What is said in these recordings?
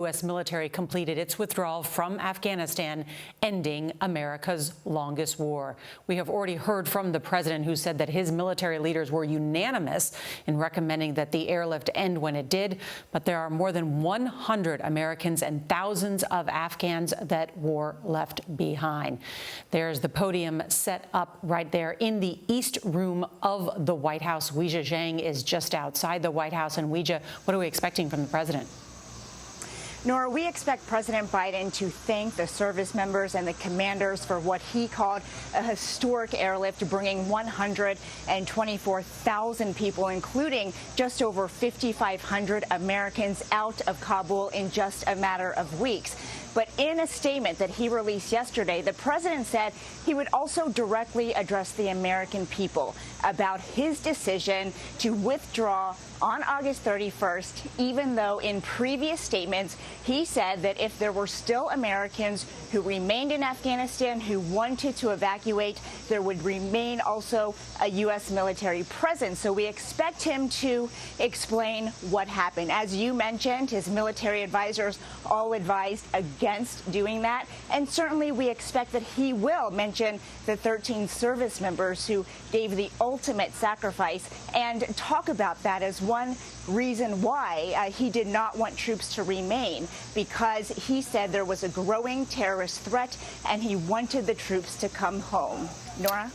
U.S. military completed its withdrawal from Afghanistan, ending America's longest war. We have already heard from the president, who said that his military leaders were unanimous in recommending that the airlift end when it did. But there are more than 100 Americans and thousands of Afghans that war left behind. There's the podium set up right there in the East Room of the White House. Weijia Zhang is just outside the White House. And Weijia, what are we expecting from the president? Nora, we expect President Biden to thank the service members and the commanders for what he called a historic airlift, bringing 124,000 people, including just over 5,500 Americans, out of Kabul in just a matter of weeks. But in a statement that he released yesterday, the president said he would also directly address the American people about his decision to withdraw on August 31st, even though in previous statements he said that if there were still Americans who remained in Afghanistan who wanted to evacuate, there would remain also a U.S. military presence. So we expect him to explain what happened. As you mentioned, his military advisors all advised against doing that. And certainly we expect that he will mention the 13 service members who gave the ultimate sacrifice and talk about that as one reason why he did not want troops to remain, because he said there was a growing terrorist threat and he wanted the troops to come home. Nora?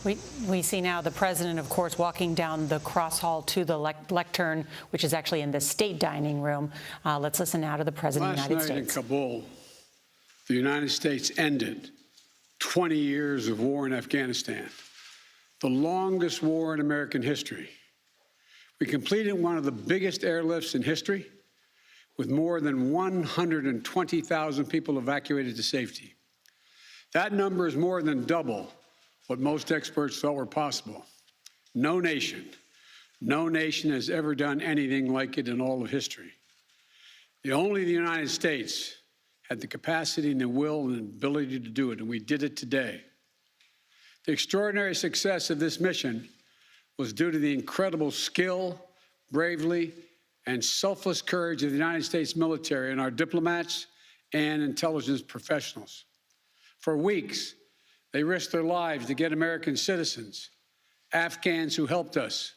We see now the president, of course, walking down the cross hall to the lectern, which is actually in the state dining room. Let's listen now to the president of the United States. Last night in Kabul, the United States ended 20 years of war in Afghanistan, the longest war in American history. We completed one of the biggest airlifts in history, with more than 120,000 people evacuated to safety. That number is more than double what most experts thought were possible. No nation has ever done anything like it in all of history. Only the United States had the capacity and the will and ability to do it, and we did it today. The extraordinary success of this mission was due to the incredible skill, bravery, and selfless courage of the United States military and our diplomats and intelligence professionals. For weeks, they risked their lives to get American citizens, Afghans who helped us,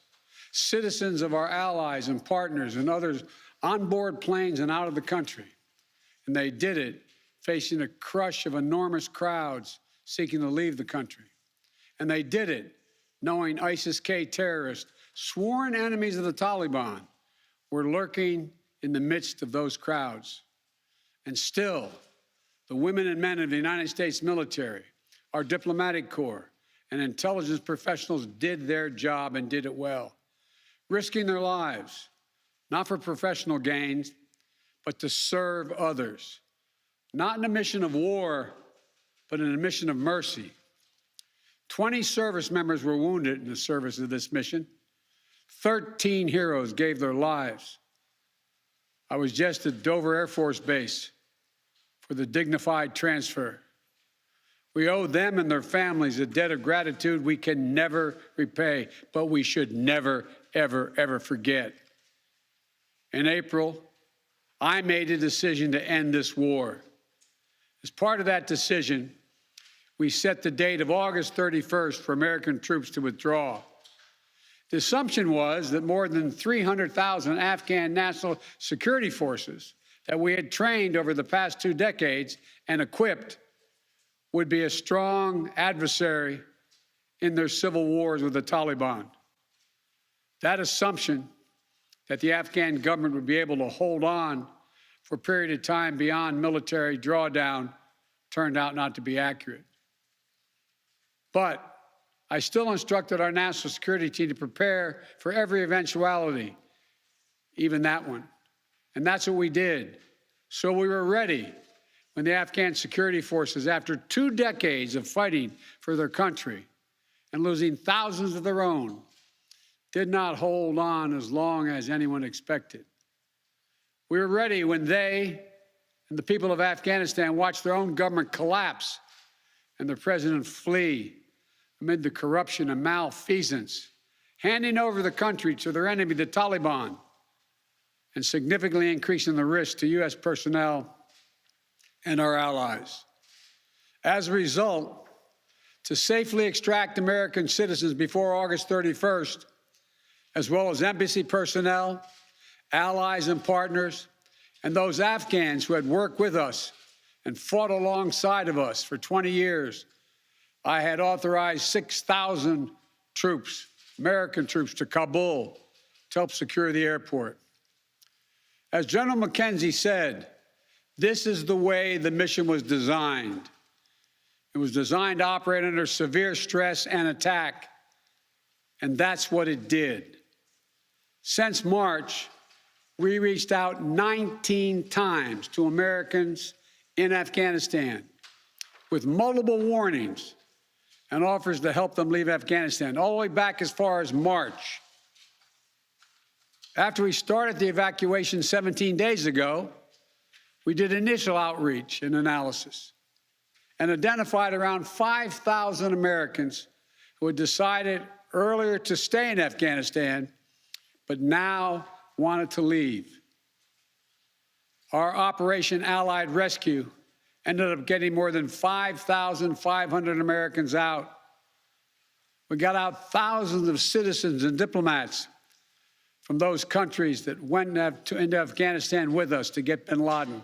citizens of our allies and partners and others on board planes and out of the country. And they did it facing a crush of enormous crowds seeking to leave the country. And they did it knowing ISIS-K terrorists, sworn enemies of the Taliban, were lurking in the midst of those crowds. And still, the women and men of the United States military, our diplomatic corps, and intelligence professionals did their job and did it well, risking their lives, not for professional gains, but to serve others, not in a mission of war, but in a mission of mercy. 20 service members were wounded in the service of this mission. 13 heroes gave their lives. I was just at Dover Air Force Base for the dignified transfer. We owe them and their families a debt of gratitude we can never repay, but we should never, ever, ever forget. In April, I made a decision to end this war. As part of that decision, we set the date of August 31st for American troops to withdraw. The assumption was that more than 300,000 Afghan national security forces that we had trained over the past 2 decades and equipped would be a strong adversary in their civil wars with the Taliban. That assumption that the Afghan government would be able to hold on for a period of time beyond military drawdown turned out not to be accurate. But I still instructed our national security team to prepare for every eventuality, even that one. And that's what we did. So we were ready when the Afghan security forces, after 2 decades of fighting for their country and losing thousands of their own, did not hold on as long as anyone expected. We were ready when they and the people of Afghanistan watched their own government collapse and their president flee amid the corruption and malfeasance, handing over the country to their enemy, the Taliban, and significantly increasing the risk to U.S. personnel and our allies. As a result, to safely extract American citizens before August 31st, as well as embassy personnel, allies and partners, and those Afghans who had worked with us and fought alongside of us for 20 years, I had authorized 6,000 troops, American troops, to Kabul to help secure the airport. As General McKenzie said, this is the way the mission was designed. It was designed to operate under severe stress and attack, and that's what it did. Since March, we reached out 19 times to Americans in Afghanistan with multiple warnings and offers to help them leave Afghanistan, all the way back as far as March. After we started the evacuation 17 days ago, we did initial outreach and analysis and identified around 5,000 Americans who had decided earlier to stay in Afghanistan, but now wanted to leave. Our Operation Allied Rescue ended up getting more than 5,500 Americans out. We got out thousands of citizens and diplomats from those countries that went into Afghanistan with us to get bin Laden.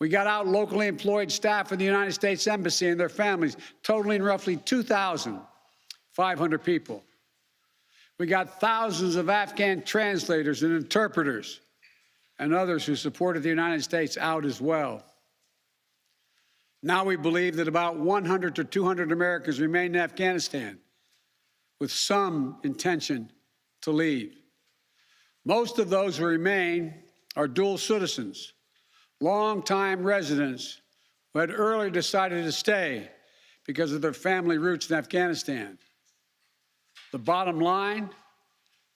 We got out locally employed staff of the United States Embassy and their families, totaling roughly 2,500 people. We got thousands of Afghan translators and interpreters and others who supported the United States out as well. Now we believe that about 100 to 200 Americans remain in Afghanistan with some intention to leave. Most of those who remain are dual citizens, longtime residents who had earlier decided to stay because of their family roots in Afghanistan. The bottom line,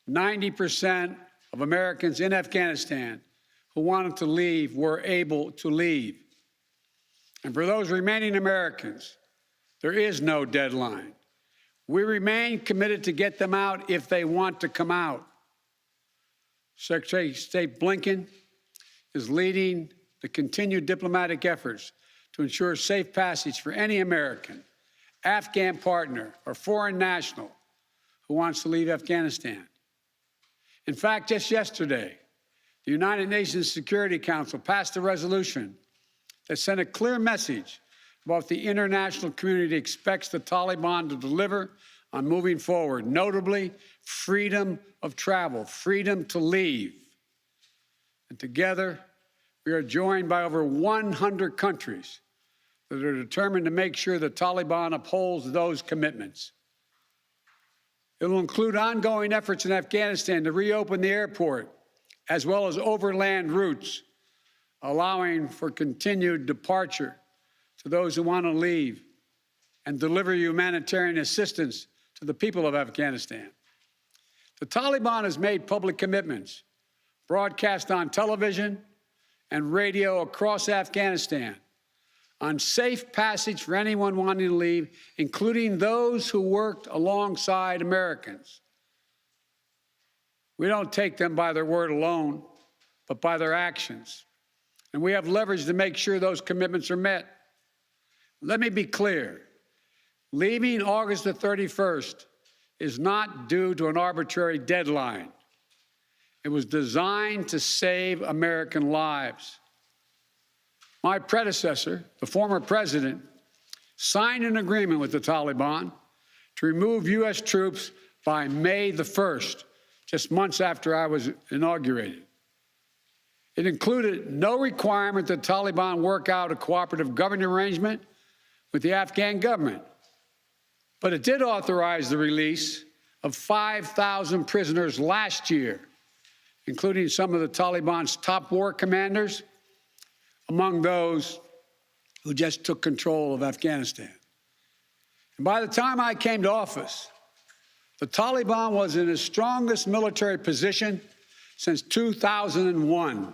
90% of Americans in Afghanistan who wanted to leave were able to leave. And for those remaining Americans, there is no deadline. We remain committed to get them out if they want to come out. Secretary of State Blinken is leading the continued diplomatic efforts to ensure safe passage for any American, Afghan partner, or foreign national who wants to leave Afghanistan. In fact, just yesterday, the United Nations Security Council passed a resolution that sent a clear message about what the international community expects the Taliban to deliver on moving forward, notably freedom of travel, freedom to leave. And together, we are joined by over 100 countries that are determined to make sure the Taliban upholds those commitments. It will include ongoing efforts in Afghanistan to reopen the airport, as well as overland routes, allowing for continued departure to those who want to leave and deliver humanitarian assistance to the people of Afghanistan. The Taliban has made public commitments, broadcast on television and radio across Afghanistan, on safe passage for anyone wanting to leave, including those who worked alongside Americans. We don't take them by their word alone, but by their actions. And we have leverage to make sure those commitments are met. Let me be clear. Leaving August the 31st is not due to an arbitrary deadline. It was designed to save American lives. My predecessor, the former president, signed an agreement with the Taliban to remove U.S. troops by May the 1st, just months after I was inaugurated. It included no requirement that the Taliban work out a cooperative government arrangement with the Afghan government. But it did authorize the release of 5,000 prisoners last year, including some of the Taliban's top war commanders, among those who just took control of Afghanistan. And by the time I came to office, the Taliban was in its strongest military position since 2001,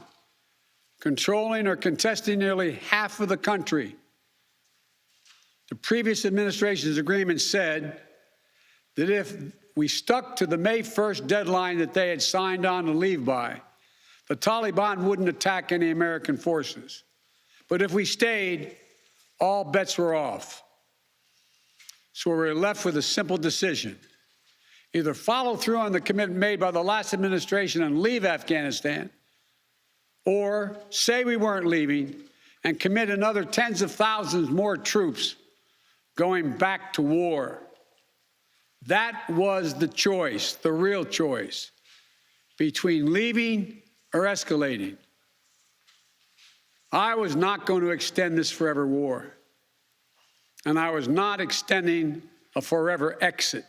controlling or contesting nearly half of the country. The previous administration's agreement said that if we stuck to the May 1st deadline that they had signed on to leave by, the Taliban wouldn't attack any American forces. But if we stayed, all bets were off. So we were left with a simple decision. Either follow through on the commitment made by the last administration and leave Afghanistan, or say we weren't leaving and commit another tens of thousands more troops going back to war. That was the choice, the real choice, between leaving or escalating. I was not going to extend this forever war, and I was not extending a forever exit.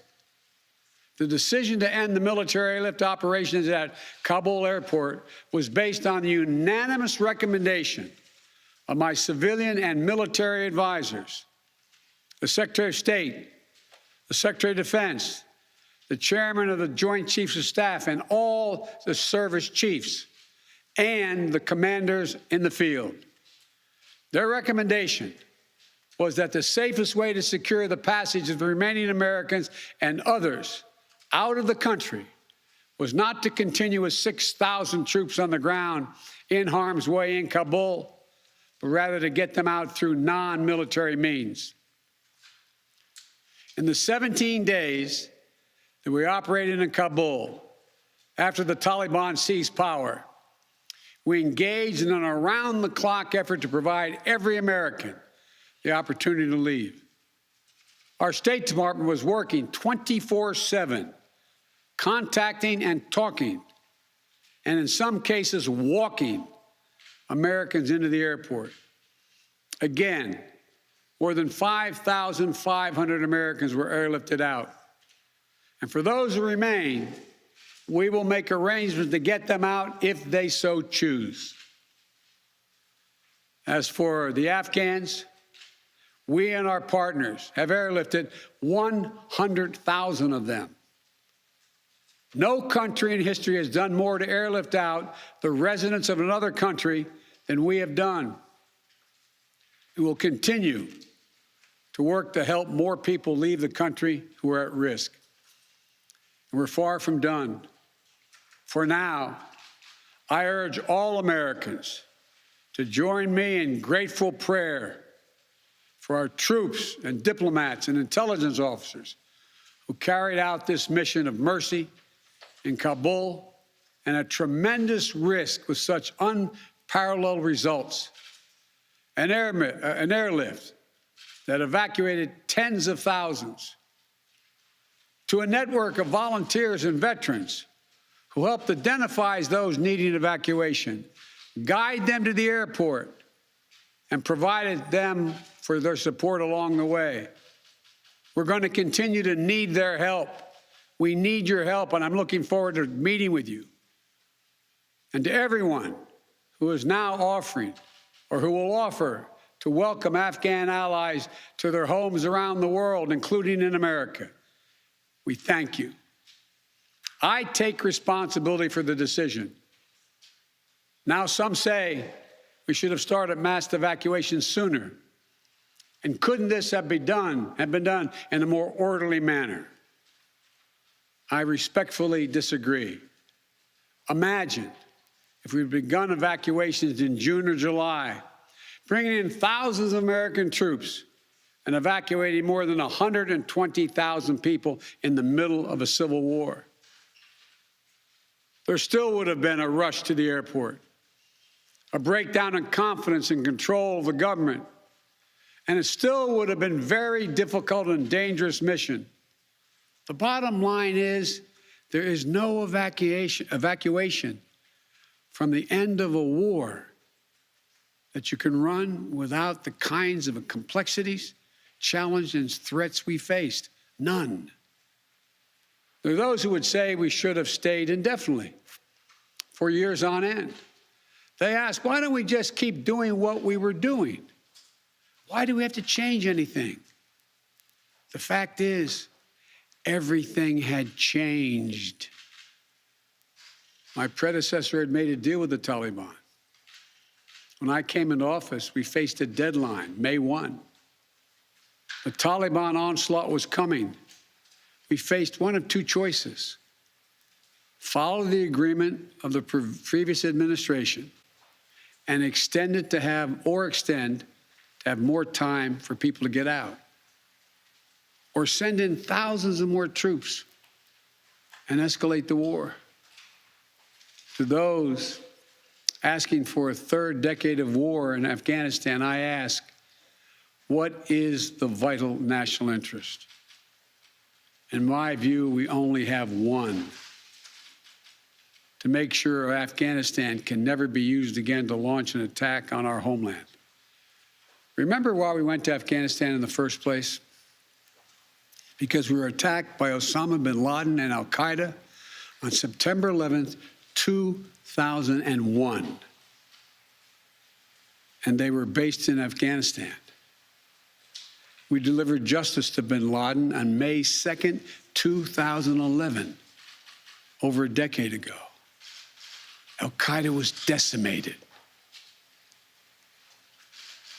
The decision to end the military airlift operations at Kabul airport was based on the unanimous recommendation of my civilian and military advisors, the Secretary of State, the Secretary of Defense, the Chairman of the Joint Chiefs of Staff, and all the service chiefs, and the commanders in the field. Their recommendation was that the safest way to secure the passage of the remaining Americans and others out of the country was not to continue with 6,000 troops on the ground in harm's way in Kabul, but rather to get them out through non-military means. In the 17 days that we operated in Kabul, after the Taliban seized power, we engaged in an around-the-clock effort to provide every American the opportunity to leave. Our State Department was working 24/7, contacting and talking, and in some cases walking Americans into the airport. Again, more than 5,500 Americans were airlifted out. And for those who remain, we will make arrangements to get them out if they so choose. As for the Afghans, we and our partners have airlifted 100,000 of them. No country in history has done more to airlift out the residents of another country than we have done. We will continue to work to help more people leave the country who are at risk. And we're far from done. For now, I urge all Americans to join me in grateful prayer for our troops and diplomats and intelligence officers who carried out this mission of mercy in Kabul and at tremendous risk with such unparalleled results. An airlift that evacuated tens of thousands, to a network of volunteers and veterans who helped identify those needing evacuation, guide them to the airport, and provided them for their support along the way. We're going to continue to need their help. We need your help, and I'm looking forward to meeting with you. And to everyone who is now offering or who will offer to welcome Afghan allies to their homes around the world, including in America, we thank you. I take responsibility for the decision. Now, some say we should have started mass evacuations sooner. And couldn't this have been done in a more orderly manner? I respectfully disagree. Imagine if we'd begun evacuations in June or July, bringing in thousands of American troops and evacuating more than 120,000 people in the middle of a civil war. There still would have been a rush to the airport, a breakdown in confidence and control of the government, and it still would have been a very difficult and dangerous mission. The bottom line is there is no evacuation from the end of a war that you can run without the kinds of complexities, challenges, and threats we faced. None. There are those who would say we should have stayed indefinitely for years on end. They ask, why don't we just keep doing what we were doing? Why do we have to change anything? The fact is, everything had changed. My predecessor had made a deal with the Taliban. When I came into office, we faced a deadline, May 1. The Taliban onslaught was coming. We faced one of two choices: follow the agreement of the previous administration and extend to have more time for people to get out, or send in thousands of more troops and escalate the war. To those asking for a third decade of war in Afghanistan, I ask, what is the vital national interest? In my view, we only have one: to make sure Afghanistan can never be used again to launch an attack on our homeland. Remember why we went to Afghanistan in the first place? Because we were attacked by Osama bin Laden and al-Qaeda on September 11th, 2001. And they were based in Afghanistan. We delivered justice to bin Laden on May 2nd, 2011, over a decade ago. Al-Qaeda was decimated.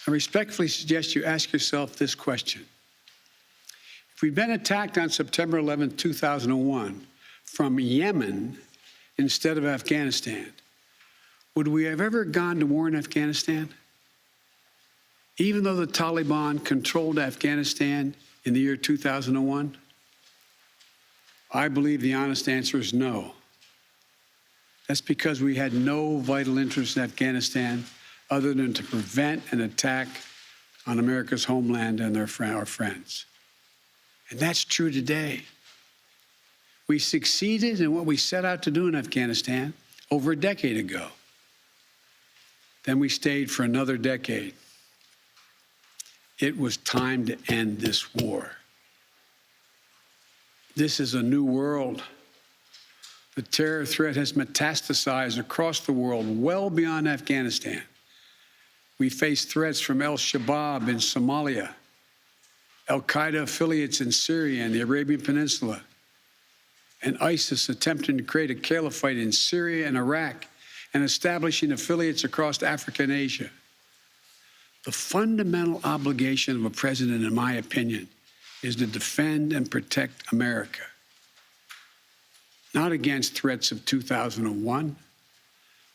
I respectfully suggest you ask yourself this question. If we'd been attacked on September 11, 2001, from Yemen instead of Afghanistan, would we have ever gone to war in Afghanistan? Even though the Taliban controlled Afghanistan in the year 2001? I believe the honest answer is no. That's because we had no vital interest in Afghanistan other than to prevent an attack on America's homeland and our friends. And that's true today. We succeeded in what we set out to do in Afghanistan over a decade ago. Then we stayed for another decade. It was time to end this war. This is a new world. The terror threat has metastasized across the world, well beyond Afghanistan. We face threats from al-Shabaab in Somalia, al-Qaeda affiliates in Syria and the Arabian Peninsula, and ISIS attempting to create a caliphate in Syria and Iraq and establishing affiliates across Africa and Asia. The fundamental obligation of a president, in my opinion, is to defend and protect America. Not against threats of 2001,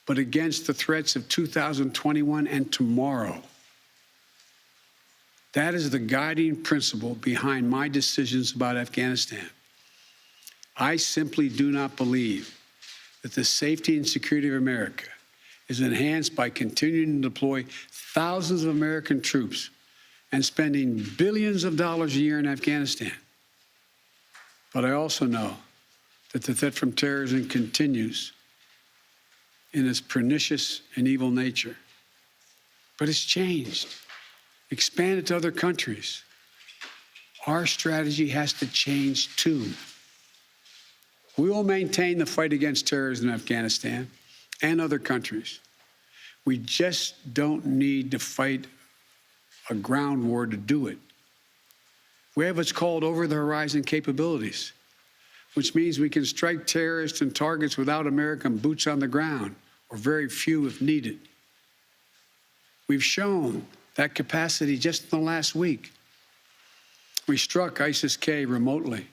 but against the threats of 2021 and tomorrow. That is the guiding principle behind my decisions about Afghanistan. I simply do not believe that the safety and security of America is enhanced by continuing to deploy thousands of American troops and spending billions of dollars a year in Afghanistan. But I also know that the threat from terrorism continues in its pernicious and evil nature. But it's changed, expanded to other countries. Our strategy has to change too. We will maintain the fight against terrorism in Afghanistan and other countries. We just don't need to fight a ground war to do it. We have what's called over-the-horizon capabilities, which means we can strike terrorists and targets without American boots on the ground, or very few if needed. We've shown that capacity just in the last week. We struck ISIS-K remotely,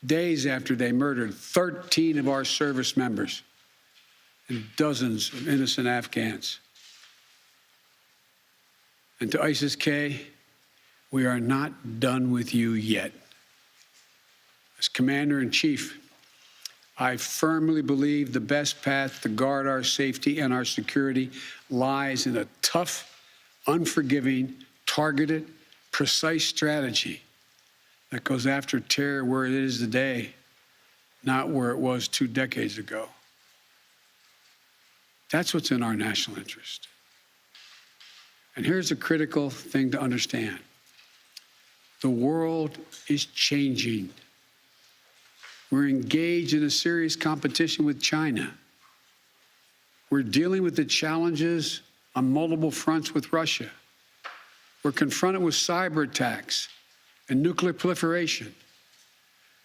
days after they murdered 13 of our service members and dozens of innocent Afghans. And to ISIS-K, we are not done with you yet. As Commander-in-Chief, I firmly believe the best path to guard our safety and our security lies in a tough, unforgiving, targeted, precise strategy that goes after terror where it is today, not where it was 2 decades ago. That's what's in our national interest. And here's a critical thing to understand. The world is changing. We're engaged in a serious competition with China. We're dealing with the challenges on multiple fronts with Russia. We're confronted with cyber attacks and nuclear proliferation.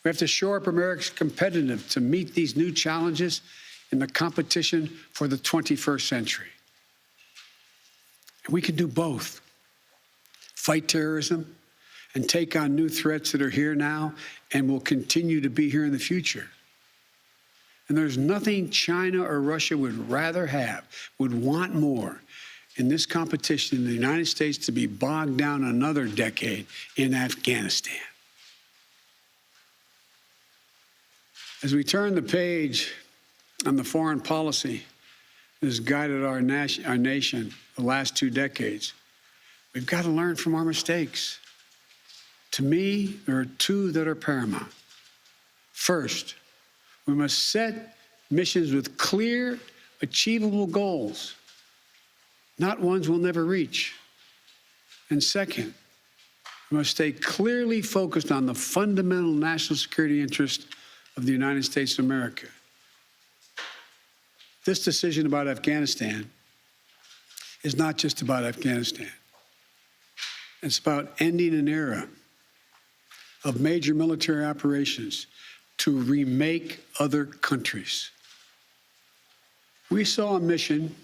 We have to shore up America's competitiveness to meet these new challenges in the competition for the 21st century. And we can do both. Fight terrorism and take on new threats that are here now and will continue to be here in the future. And there's nothing China or Russia would rather have, would want more in this competition in the United States to be bogged down another decade in Afghanistan. As we turn the page on the foreign policy that has guided our nation the last 2 decades, we've got to learn from our mistakes. To me, there are 2 that are paramount. First, we must set missions with clear, achievable goals, not ones we'll never reach. And second, we must stay clearly focused on the fundamental national security interest of the United States of America. This decision about Afghanistan is not just about Afghanistan. It's about ending an era of major military operations to remake other countries. We saw a mission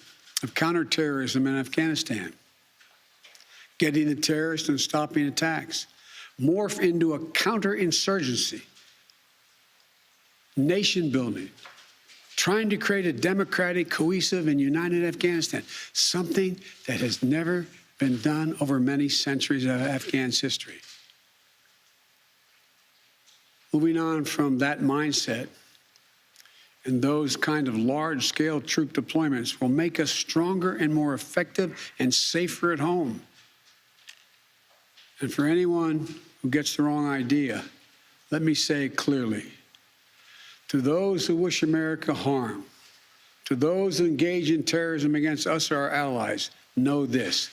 of counterterrorism in Afghanistan, getting the terrorists and stopping attacks, morph into a counterinsurgency, nation building, trying to create a democratic, cohesive, and united Afghanistan, something that has never been done over many centuries of Afghan's history. Moving on from that mindset and those kind of large-scale troop deployments will make us stronger and more effective and safer at home. And for anyone who gets the wrong idea, let me say it clearly. To those who wish America harm, to those who engage in terrorism against us or our allies, know this: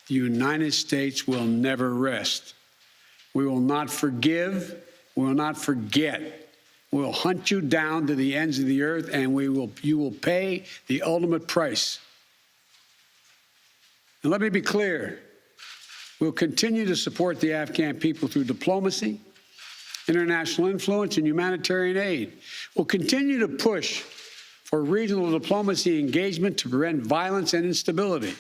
the United States will never rest. We will not forgive. We will not forget. We will hunt you down to the ends of the earth, and you will pay the ultimate price. And let me be clear. We'll continue to support the Afghan people through diplomacy, international influence, and humanitarian aid. We'll continue to push for regional diplomacy engagement to prevent violence and instability.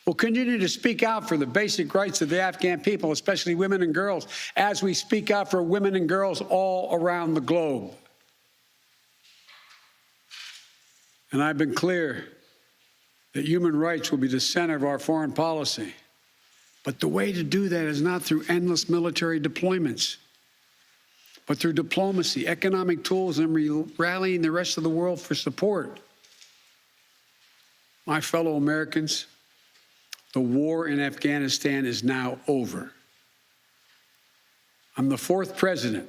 We'll continue to speak out for the basic rights of the Afghan people, especially women and girls, as we speak out for women and girls all around the globe. And I've been clear that human rights will be the center of our foreign policy. But the way to do that is not through endless military deployments, but through diplomacy, economic tools, and rallying the rest of the world for support. My fellow Americans, the war in Afghanistan is now over. I'm the 4th president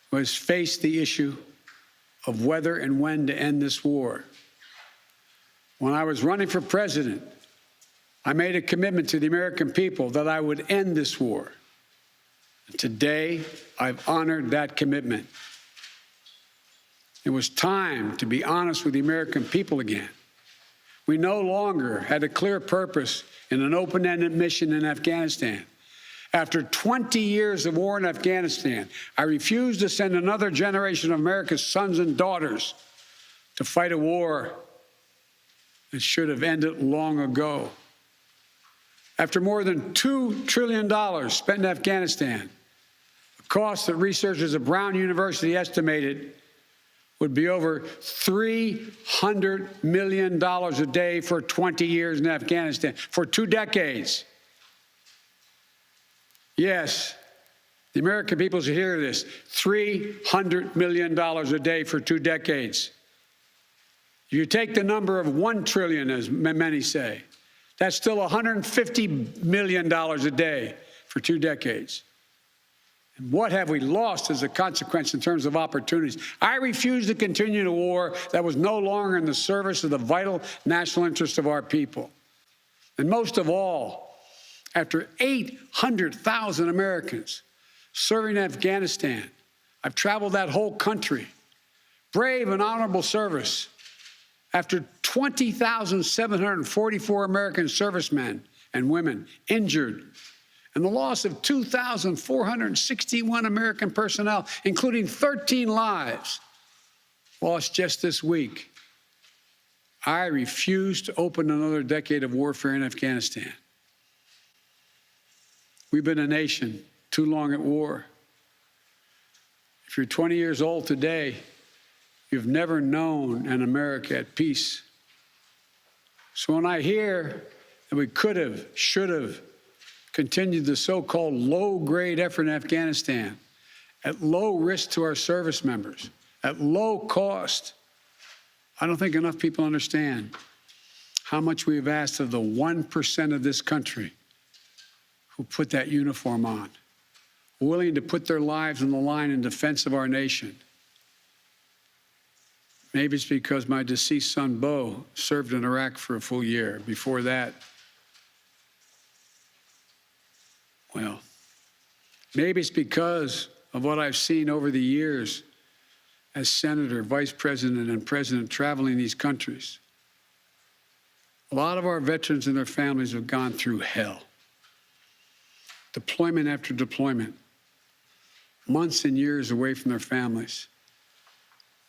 who has faced the issue of whether and when to end this war. When I was running for president, I made a commitment to the American people that I would end this war. And today, I've honored that commitment. It was time to be honest with the American people again. We no longer had a clear purpose in an open-ended mission in Afghanistan. After 20 years of war in Afghanistan, I refuse to send another generation of America's sons and daughters to fight a war that should have ended long ago. After more than $2 trillion spent in Afghanistan, a cost that researchers at Brown University estimated would be over $300 million a day for 20 years in Afghanistan, for 2 decades. Yes, the American people should hear this: $300 million a day for 2 decades. You take the number of 1 trillion, as many say, that's still $150 million a day for 2 decades. And what have we lost as a consequence in terms of opportunities? I refuse to continue a war that was no longer in the service of the vital national interest of our people. And most of all, after 800,000 Americans serving in Afghanistan, I've traveled that whole country, brave and honorable service. After 20,744 American servicemen and women injured, and the loss of 2,461 American personnel, including 13 lives, lost just this week, I refuse to open another decade of warfare in Afghanistan. We've been a nation too long at war. If you're 20 years old today You've never known an America at peace. So when I hear that we could have, should have continued the so-called low-grade effort in Afghanistan at low risk to our service members, at low cost, I don't think enough people understand how much we've asked of the 1% of this country who put that uniform on, willing to put their lives on the line in defense of our nation. Maybe it's because my deceased son, Bo, served in Iraq for a full year. Before that, well, maybe it's because of what I've seen over the years as senator, vice president, and president traveling these countries. A lot of our veterans and their families have gone through hell. Deployment after deployment, months and years away from their families,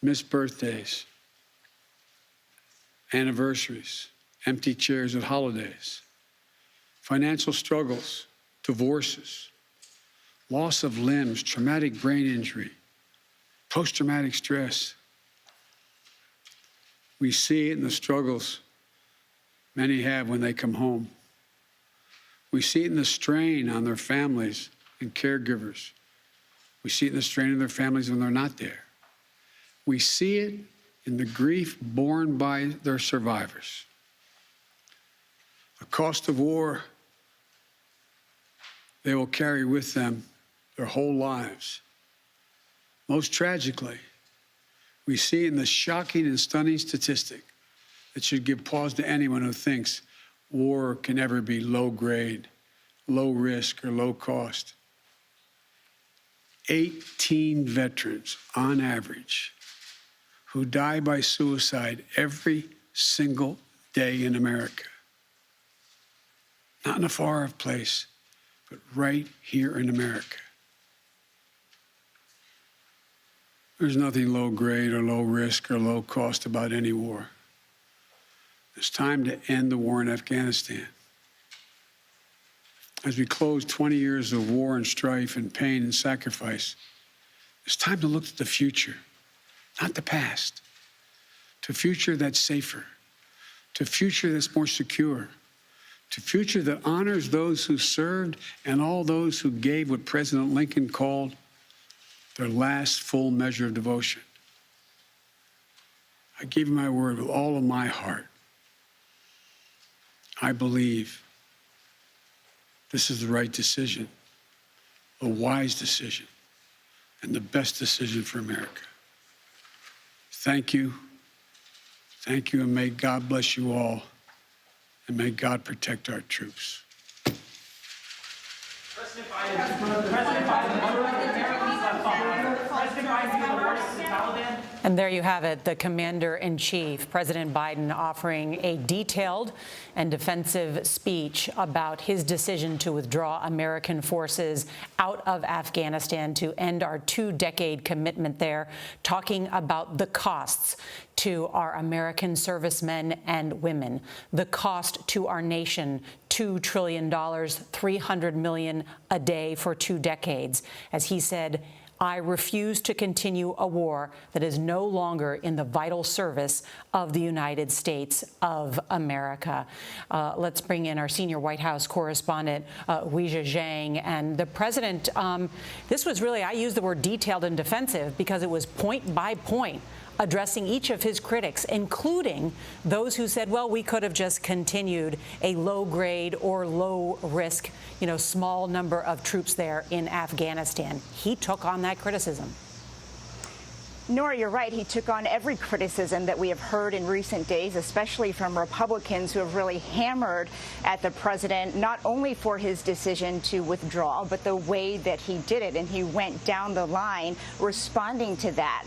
missed birthdays, anniversaries, empty chairs at holidays, financial struggles, divorces, loss of limbs, traumatic brain injury, post-traumatic stress. We see it in the struggles many have when they come home. We see it in the strain on their families and caregivers. We see it in the strain on their families when they're not there. We see it in the grief borne by their survivors. The cost of war they will carry with them their whole lives. Most tragically, we see in the shocking and stunning statistic that should give pause to anyone who thinks war can ever be low grade, low risk, or low cost. 18 veterans, on average, who die by suicide every single day in America. Not in a far-off place, but right here in America. There's nothing low grade or low risk or low cost about any war. It's time to end the war in Afghanistan. As we close 20 years of war and strife and pain and sacrifice, it's time to look to the future, not the past, to a future that's safer, to a future that's more secure, to a future that honors those who served and all those who gave what President Lincoln called their last full measure of devotion. I give you my word with all of my heart. I believe this is the right decision, a wise decision, and the best decision for America. Thank you. Thank you, and may God bless you all, and may God protect our troops. President Biden, And there you have it, the commander-in-chief, President Biden, offering a detailed and defensive speech about his decision to withdraw American forces out of Afghanistan to end our two-decade commitment there, talking about the costs to our American servicemen and women, the cost to our nation, $2 trillion, $300 million a day for 2 decades. As he said, I refuse to continue a war that is no longer in the vital service of the United States of America. Let's bring in our senior White House correspondent, Weijia Zhang. And the president, this was really, I use the word detailed and defensive because it was point by point addressing each of his critics, including those who said, well, we could have just continued a low-grade or low-risk, small number of troops there in Afghanistan. He took on that criticism. Nora, you're right. He took on every criticism that we have heard in recent days, especially from Republicans who have really hammered at the president, not only for his decision to withdraw, but the way that he did it. And he went down the line responding to that.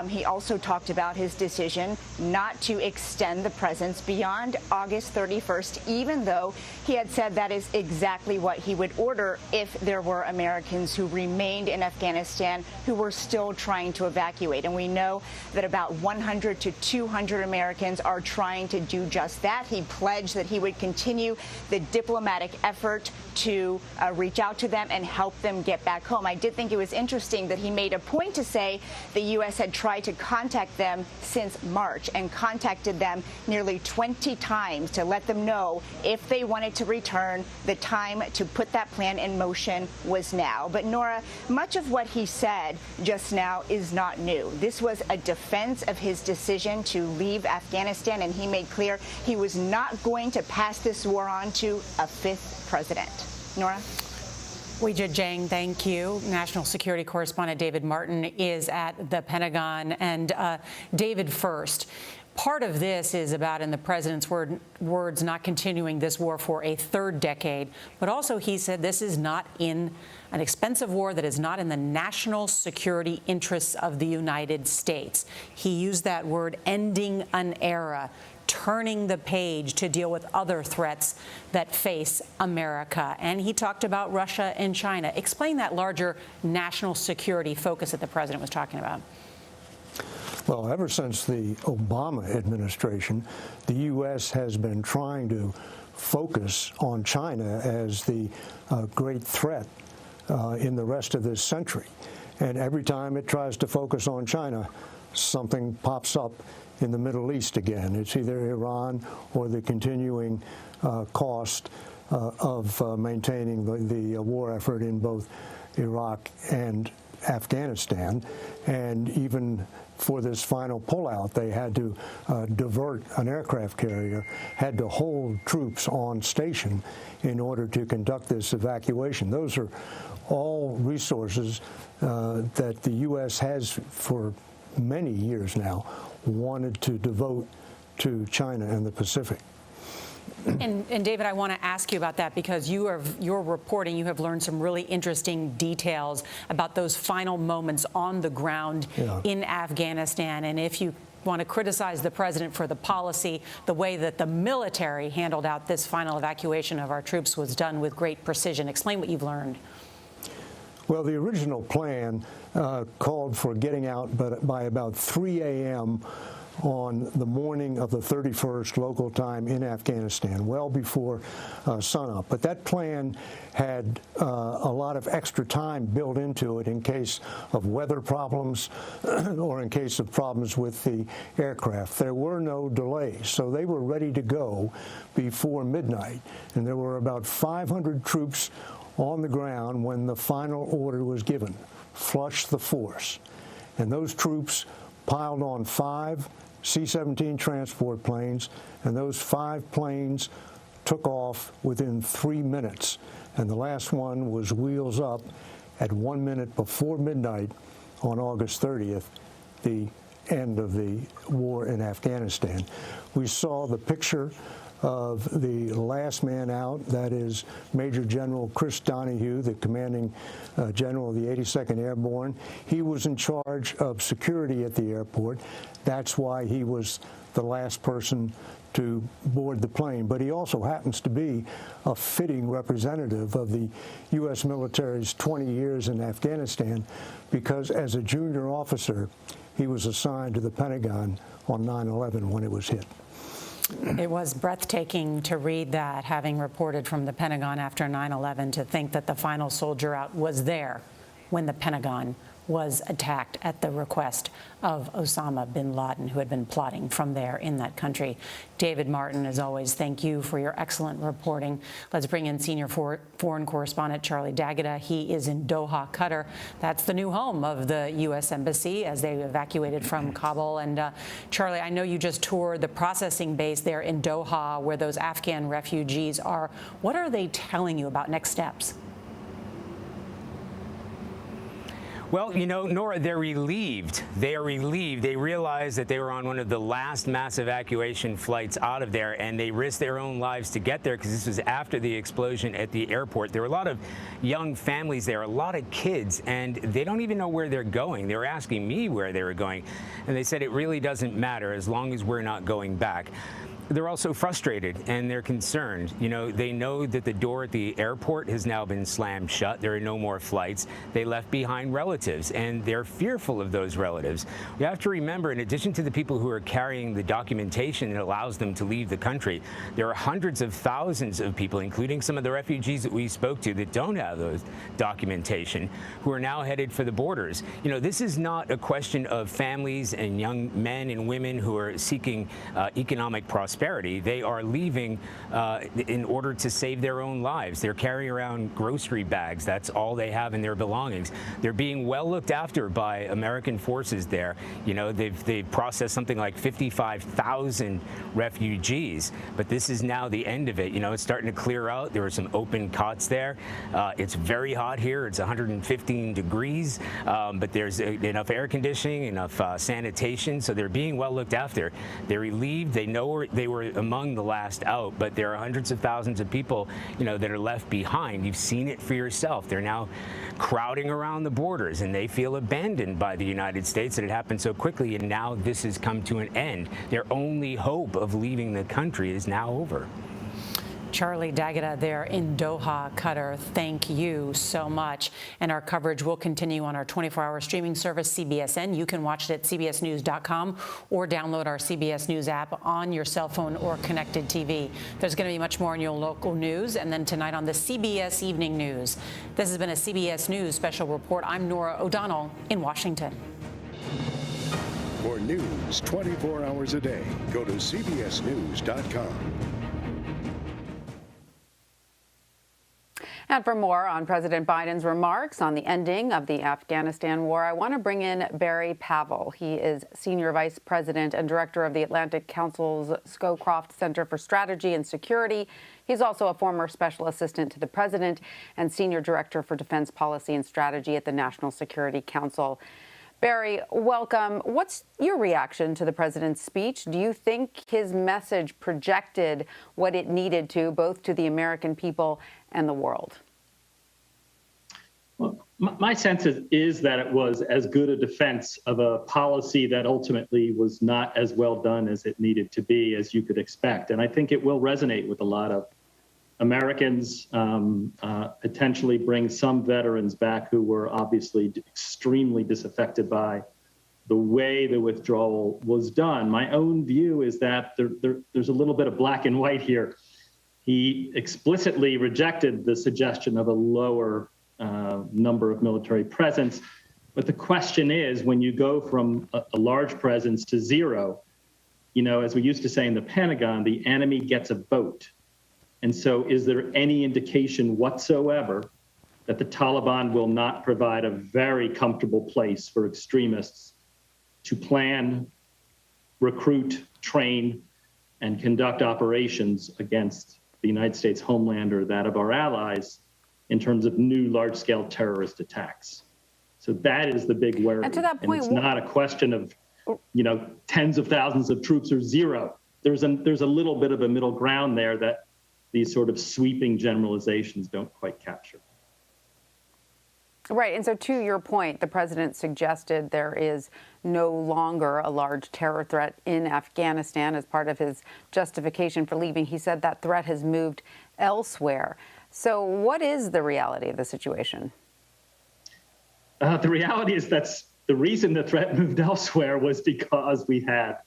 He also talked about his decision not to extend the presence beyond August 31st, even though he had said that is exactly what he would order if there were Americans who remained in Afghanistan who were still trying to evacuate. state. And we know that about 100 to 200 Americans are trying to do just that. He pledged that he would continue the diplomatic effort to reach out to them and help them get back home. I did think it was interesting that he made a point to say the U.S. had tried to contact them since March and contacted them nearly 20 times to let them know if they wanted to return, the time to put that plan in motion was now. But Nora, much of what he said just now is not new. This was a defense of his decision to leave Afghanistan, and he made clear he was not going to pass this war on to a fifth president. Nora? Weijia Jiang, thank you. National security correspondent David Martin is at the Pentagon. And David, first, part of this is about, in the president's words, not continuing this war for a third decade. But also he said this is not in an expensive war that is not in the national security interests of the United States. He used that word, ending an era, turning the page to deal with other threats that face America. And he talked about Russia and China. Explain that larger national security focus that the president was talking about. Well, ever since the Obama administration, the U.S. has been trying to focus on China as the great threat in the rest of this century. And every time it tries to focus on China, something pops up in the Middle East again. It's either Iran or the continuing cost of maintaining the war effort in both Iraq and Afghanistan. And even for this final pullout, they had to divert an aircraft carrier, had to hold troops on station in order to conduct this evacuation. Those are all resources that the U.S. has for many years now wanted to devote to China and the Pacific. And David, I want to ask you about that because your reporting, you have learned some really interesting details about those final moments on the ground in Afghanistan. And if you want to criticize the president for the policy, the way that the military handled out this final evacuation of our troops was done with great precision. Explain what you've learned. Well, the original plan called for getting out by about 3 a.m. on the morning of the 31st local time in Afghanistan, well before sunup. But that plan had a lot of extra time built into it in case of weather problems or in case of problems with the aircraft. There were no delays, so they were ready to go before midnight. And there were about 500 troops on the ground when the final order was given, flush the force. And those troops piled on 5 C-17 transport planes, and those 5 planes took off within 3 minutes. And the last one was wheels up at 1 minute before midnight on August 30th, the end of the war in Afghanistan. We saw the picture of the last man out, that is Major General Chris Donahue, the commanding general of the 82nd Airborne. He was in charge of security at the airport. That's why he was the last person to board the plane. But he also happens to be a fitting representative of the U.S. military's 20 years in Afghanistan, because as a junior officer, he was assigned to the Pentagon on 9/11 when it was hit. It was breathtaking to read that, having reported from the Pentagon after 9/11, to think that the final soldier out was there when the Pentagon was attacked at the request of Osama bin Laden, who had been plotting from there in that country. David Martin, as always, thank you for your excellent reporting. Let's bring in senior foreign correspondent Charlie D'Agata. He is in Doha, Qatar. That's the new home of the U.S. Embassy as they evacuated from Kabul. And Charlie, I know you just toured the processing base there in Doha where those Afghan refugees are. What are they telling you about next steps? Well, you know, Nora, they're relieved. They are relieved. They realized that they were on one of the last mass evacuation flights out of there, and they risked their own lives to get there because this was after the explosion at the airport. There were a lot of young families there, a lot of kids, and they don't even know where they're going. They were asking me where they were going, and they said it really doesn't matter as long as we're not going back. they're also frustrated and they're concerned. You know, they know that the door at the airport has now been slammed shut. There are no more flights. They left behind relatives, and they're fearful of those relatives. We have to remember, in addition to the people who are carrying the documentation that allows them to leave the country, there are hundreds of thousands of people, including some of the refugees that we spoke to that don't have those documentation, who are now headed for the borders. You know, this is not a question of families and young men and women who are seeking economic prosperity. They are leaving in order to save their own lives. They're carrying around grocery bags. That's all they have in their belongings. They're being well looked after by American forces there. You know, they've processed something like 55,000 refugees, but this is now the end of it. You know, it's starting to clear out. There are some open cots there. It's very hot here. It's 115 degrees, but there's enough air conditioning, enough sanitation, so they're being well looked after. They're relieved. They know they were among the last out, but there are hundreds of thousands of people, you know, that are left behind. You've seen it for yourself. They're now crowding around the borders, and they feel abandoned by the United States, that it happened so quickly, and now this has come to an end. Their only hope of leaving the country is now over. Charlie D'Agata there in Doha, Qatar. Thank you so much. And our coverage will continue on our 24-hour streaming service, CBSN. You can watch it at cbsnews.com or download our CBS News app on your cell phone or connected TV. There's going to be much more in your local news. And then tonight on the CBS Evening News. This has been a CBS News special report. I'm Norah O'Donnell in Washington. For news 24 hours a day, go to cbsnews.com. And for more on President Biden's remarks on the ending of the Afghanistan war, I want to bring in Barry Pavel. He is Senior Vice President and Director of the Atlantic Council's Scowcroft Center for Strategy and Security. He's also a former Special Assistant to the President and Senior Director for Defense Policy and Strategy at the National Security Council. Barry, welcome. What's your reaction to the president's speech? Do you think his message projected what it needed to, both to the American people and the world? Well, my sense is that it was as good a defense of a policy that ultimately was not as well done as it needed to be as you could expect. And I think it will resonate with a lot of Americans, potentially bring some veterans back who were obviously extremely disaffected by the way the withdrawal was done. My own view is that there's a little bit of black and white here. He explicitly rejected the suggestion of a lower number of military presence. But the question is, when you go from a large presence to zero, you know, as we used to say in the Pentagon, the enemy gets a vote. And so is there any indication whatsoever that the Taliban will not provide a very comfortable place for extremists to plan, recruit, train, and conduct operations against the United States homeland or that of our allies in terms of new large-scale terrorist attacks? So that is the big worry. And to that point, and it's not a question of, you know, tens of thousands of troops or zero. There's a little bit of a middle ground there that these sort of sweeping generalizations don't quite capture. Right. And so to your point, the president suggested there is no longer a large terror threat in Afghanistan as part of his justification for leaving. He said that threat has moved elsewhere. So what is the reality of the situation? The reality is that's the reason the threat moved elsewhere was because we had,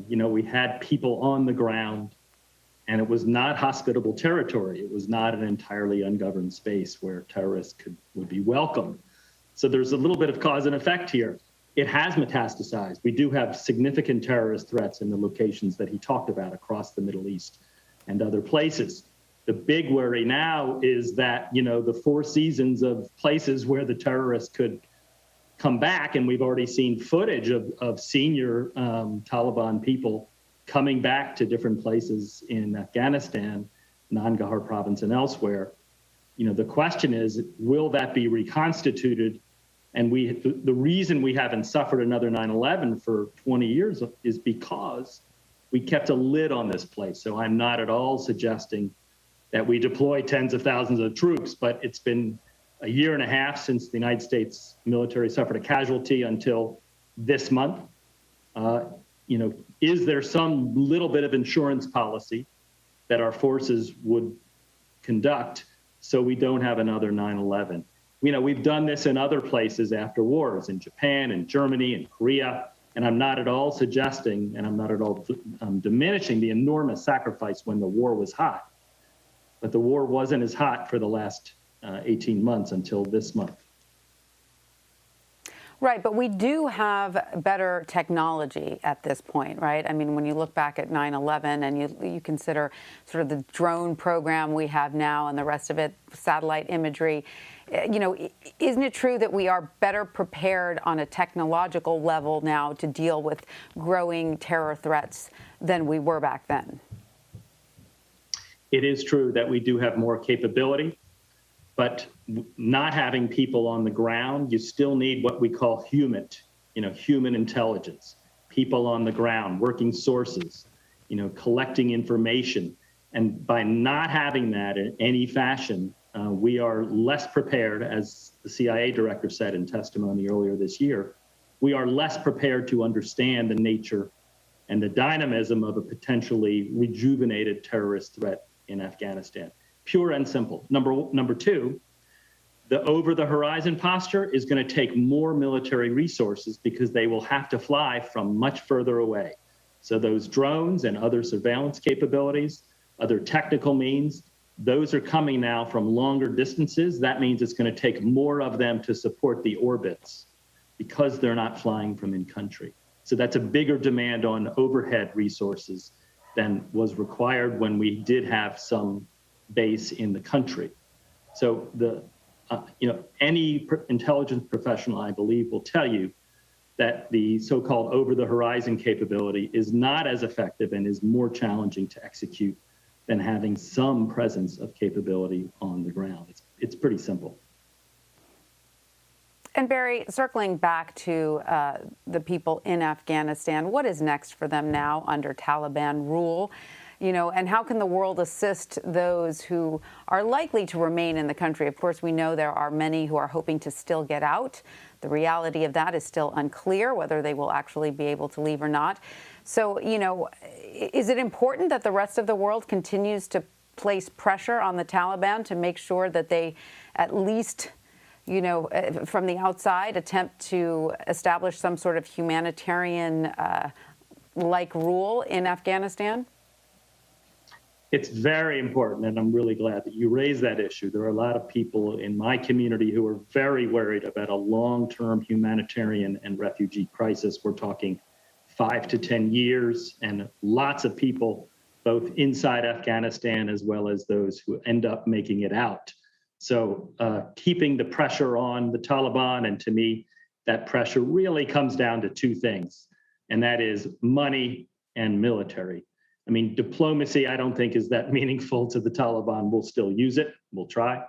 we had people on the ground. And it was not hospitable territory. It was not an entirely ungoverned space where terrorists would be welcome. So there's a little bit of cause and effect here. It has metastasized. We do have significant terrorist threats in the locations that he talked about across the Middle East and other places. The big worry now is that, you know, the four seasons of places where the terrorists could come back, and we've already seen footage of senior Taliban people coming back to different places in Afghanistan, Nangarhar province and elsewhere. You know, the question is, will that be reconstituted? And the reason we haven't suffered another 9/11 for 20 years is because we kept a lid on this place. So I'm not at all suggesting that we deploy tens of thousands of troops, but it's been a year and a half since the United States military suffered a casualty until this month. is there some little bit of insurance policy that our forces would conduct so we don't have another 9/11? We've done this in other places after wars, in Japan and Germany and Korea, and I'm not at all suggesting, and I'm not at all diminishing the enormous sacrifice when the war was hot. But the war wasn't as hot for the last 18 months until this month. Right, but we do have better technology at this point, right? I mean, when you look back at 9/11 and you consider sort of the drone program we have now and the rest of it, satellite imagery, isn't it true that we are better prepared on a technological level now to deal with growing terror threats than we were back then? It is true that we do have more capability, but not having people on the ground, you still need what we call human intelligence, people on the ground, working sources, collecting information. And by not having that in any fashion, we are less prepared, as the CIA director said in testimony earlier this year, we are less prepared to understand the nature and the dynamism of a potentially rejuvenated terrorist threat in Afghanistan. Pure and simple. Number two, the over-the-horizon posture is going to take more military resources because they will have to fly from much further away. So those drones and other surveillance capabilities, other technical means, those are coming now from longer distances. That means it's going to take more of them to support the orbits because they're not flying from in-country. So that's a bigger demand on overhead resources than was required when we did have some base in the country. So any intelligence professional, I believe, will tell you that the so-called over-the-horizon capability is not as effective and is more challenging to execute than having some presence of capability on the ground. It's pretty simple. And Barry, circling back to the people in Afghanistan, what is next for them now under Taliban rule? And how can the world assist those who are likely to remain in the country? Of course, we know there are many who are hoping to still get out. The reality of that is still unclear, whether they will actually be able to leave or not. So, is it important that the rest of the world continues to place pressure on the Taliban to make sure that they at least, from the outside, attempt to establish some sort of humanitarian like rule in Afghanistan? It's very important, and I'm really glad that you raised that issue. There are a lot of people in my community who are very worried about a long-term humanitarian and refugee crisis. We're talking 5 to 10 years, and lots of people, both inside Afghanistan as well as those who end up making it out. So keeping the pressure on the Taliban, and to me, that pressure really comes down to two things, and that is money and military. I mean, diplomacy, I don't think is that meaningful to the Taliban. We'll still use it. We'll try.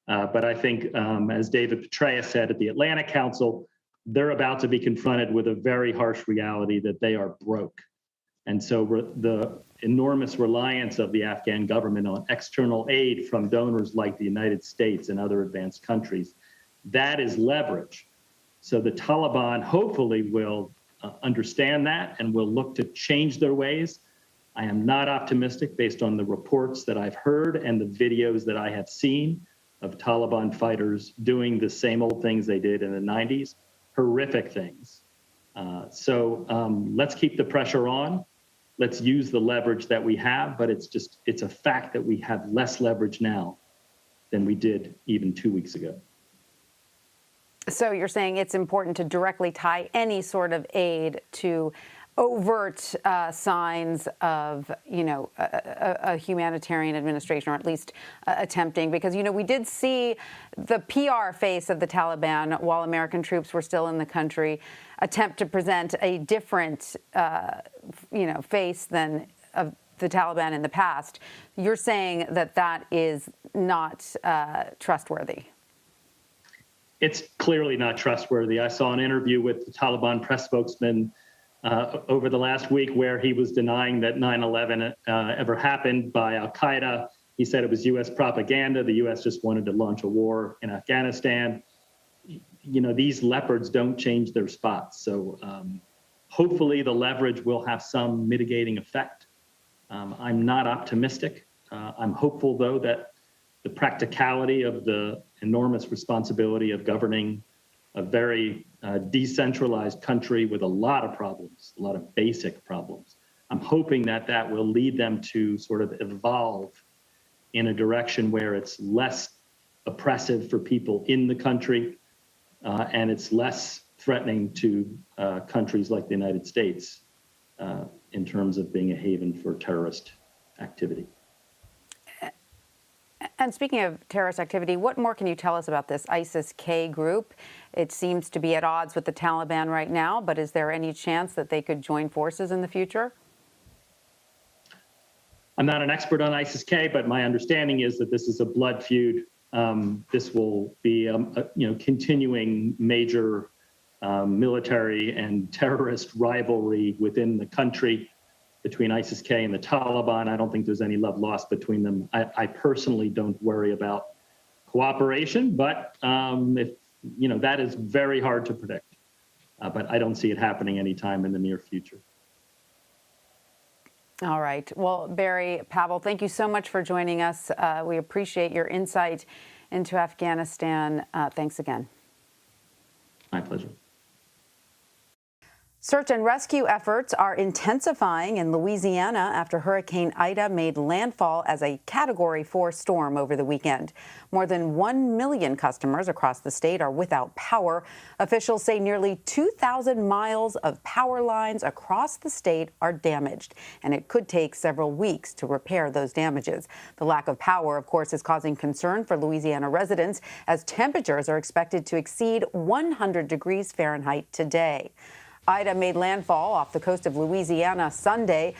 But I think, as David Petraeus said at the Atlantic Council, they're about to be confronted with a very harsh reality that they are broke. And so the enormous reliance of the Afghan government on external aid from donors like the United States and other advanced countries, that is leverage. So the Taliban hopefully will understand that and will look to change their ways. I am not optimistic based on the reports that I've heard and the videos that I have seen of Taliban fighters doing the same old things they did in the 90s, horrific things. So let's keep the pressure on. Let's use the leverage that we have, but it's a fact that we have less leverage now than we did even 2 weeks ago. So you're saying it's important to directly tie any sort of aid to overt signs of, a humanitarian administration, or at least attempting, because, we did see the PR face of the Taliban while American troops were still in the country attempt to present a different, face than of the Taliban in the past. You're saying that that is not trustworthy. It's clearly not trustworthy. I saw an interview with the Taliban press spokesman over the last week where he was denying that 9/11 ever happened by al-Qaeda. He said it was U.S. propaganda. The U.S. just wanted to launch a war in Afghanistan. These leopards don't change their spots. So hopefully the leverage will have some mitigating effect. I'm not optimistic. I'm hopeful, though, that the practicality of the enormous responsibility of governing a very decentralized country with a lot of problems, a lot of basic problems. I'm hoping that that will lead them to sort of evolve in a direction where it's less oppressive for people in the country and it's less threatening to countries like the United States in terms of being a haven for terrorist activity. And speaking of terrorist activity, what more can you tell us about this ISIS-K group? It seems to be at odds with the Taliban right now, but is there any chance that they could join forces in the future? I'm not an expert on ISIS-K, but my understanding is that this is a blood feud. This will be a continuing major military and terrorist rivalry within the country between ISIS-K and the Taliban. I don't think there's any love lost between them. I personally don't worry about cooperation, but that is very hard to predict. But I don't see it happening anytime in the near future. All right. Well, Barry Pavel, thank you so much for joining us. We appreciate your insight into Afghanistan. Thanks again. My pleasure. Search and rescue efforts are intensifying in Louisiana after Hurricane Ida made landfall as a Category 4 storm over the weekend. More than 1 million customers across the state are without power. Officials say nearly 2,000 miles of power lines across the state are damaged, and it could take several weeks to repair those damages. The lack of power, of course, is causing concern for Louisiana residents as temperatures are expected to exceed 100 degrees Fahrenheit today. Ida made landfall off the coast of Louisiana Sunday.